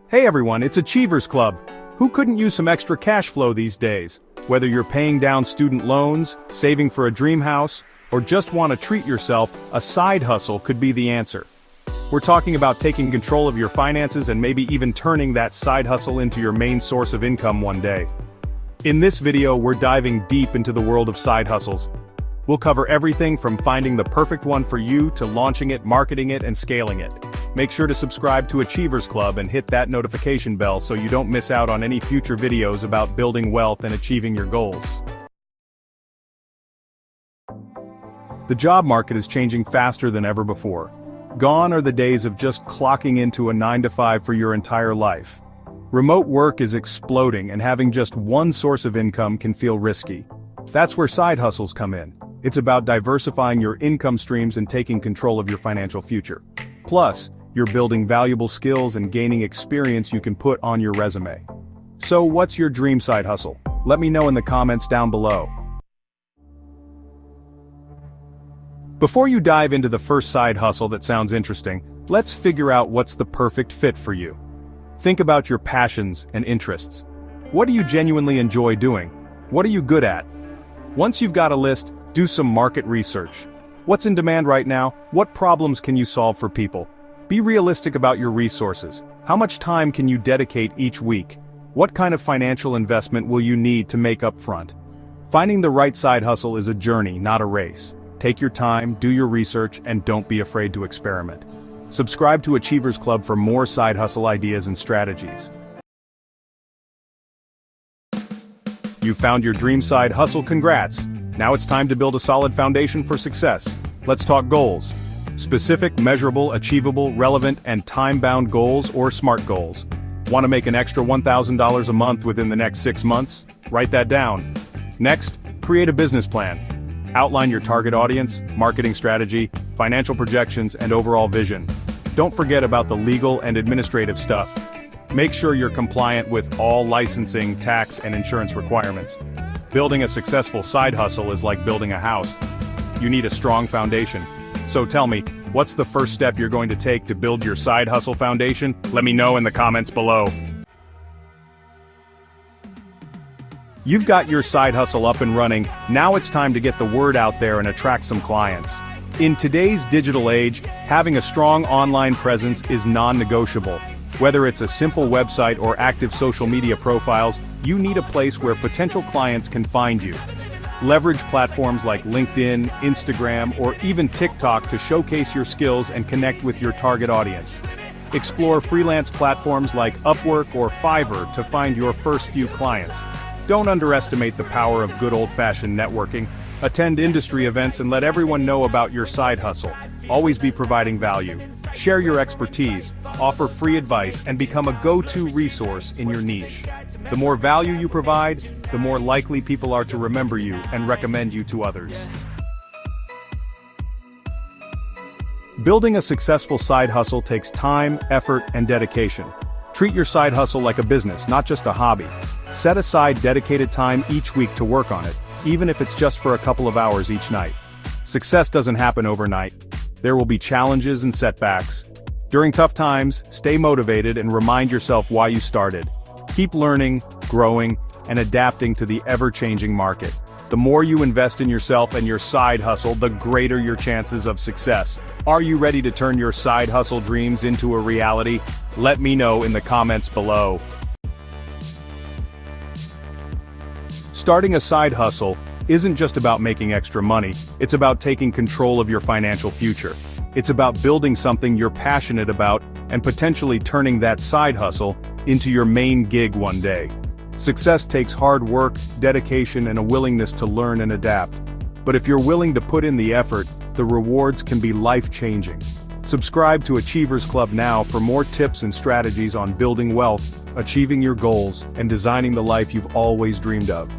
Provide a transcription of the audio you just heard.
Hey everyone, it's Achievers Club. Who couldn't use some extra cash flow these days? Whether you're paying down student loans, saving for a dream house, or just want to treat yourself, a side hustle could be the answer. We're talking about taking control of your finances and maybe even turning that side hustle into your main source of income one day. In this video, we're diving deep into the world of side hustles. We'll cover everything from finding the perfect one for you to launching it, marketing it, and scaling it. Make sure to subscribe to Achievers Club and hit that notification bell so you don't miss out on any future videos about building wealth and achieving your goals. The job market is changing faster than ever before. Gone are the days of just clocking into a 9-to-5 for your entire life. Remote work is exploding, and having just one source of income can feel risky. That's where side hustles come in. It's about diversifying your income streams and taking control of your financial future. Plus, you're building valuable skills and gaining experience you can put on your resume. So what's your dream side hustle? Let me know in the comments down below. Before you dive into the first side hustle that sounds interesting, let's figure out what's the perfect fit for you. Think about your passions and interests. What do you genuinely enjoy doing? What are you good at? Once you've got a list, do some market research. What's in demand right now? What problems can you solve for people? Be realistic about your resources. How much time can you dedicate each week? What kind of financial investment will you need to make up front? Finding the right side hustle is a journey, not a race. Take your time, do your research, and don't be afraid to experiment. Subscribe to Achievers Club for more side hustle ideas and strategies. You found your dream side hustle, congrats! Now it's time to build a solid foundation for success. Let's talk goals. Specific, measurable, achievable, relevant, and time-bound goals or SMART goals. Want to make an extra $1,000 a month within the next 6 months? Write that down. Next, create a business plan. Outline your target audience, marketing strategy, financial projections, and overall vision. Don't forget about the legal and administrative stuff. Make sure you're compliant with all licensing, tax, and insurance requirements. Building a successful side hustle is like building a house. You need a strong foundation. So tell me, what's the first step you're going to take to build your side hustle foundation? Let me know in the comments below. You've got your side hustle up and running, now it's time to get the word out there and attract some clients. In today's digital age, having a strong online presence is non-negotiable. Whether it's a simple website or active social media profiles, you need a place where potential clients can find you. Leverage platforms like LinkedIn, Instagram, or even TikTok to showcase your skills and connect with your target audience. Explore freelance platforms like Upwork or Fiverr to find your first few clients. Don't underestimate the power of good old-fashioned networking. Attend industry events and let everyone know about your side hustle. Always be providing value. Share your expertise, offer free advice, and become a go-to resource in your niche. The more value you provide, the more likely people are to remember you and recommend you to others. Building a successful side hustle takes time, effort, and dedication. Treat your side hustle like a business, not just a hobby. Set aside dedicated time each week to work on it, even if it's just for a couple of hours each night. Success doesn't happen overnight. There will be challenges and setbacks. During tough times, stay motivated and remind yourself why you started. Keep learning, growing, and adapting to the ever-changing market. The more you invest in yourself and your side hustle, the greater your chances of success. Are you ready to turn your side hustle dreams into a reality? Let me know in the comments below. Starting a side hustle isn't just about making extra money, it's about taking control of your financial future. It's about building something you're passionate about and potentially turning that side hustle into your main gig one day. Success takes hard work, dedication, and a willingness to learn and adapt. But if you're willing to put in the effort, the rewards can be life-changing. Subscribe to Achievers Club now for more tips and strategies on building wealth, achieving your goals, and designing the life you've always dreamed of.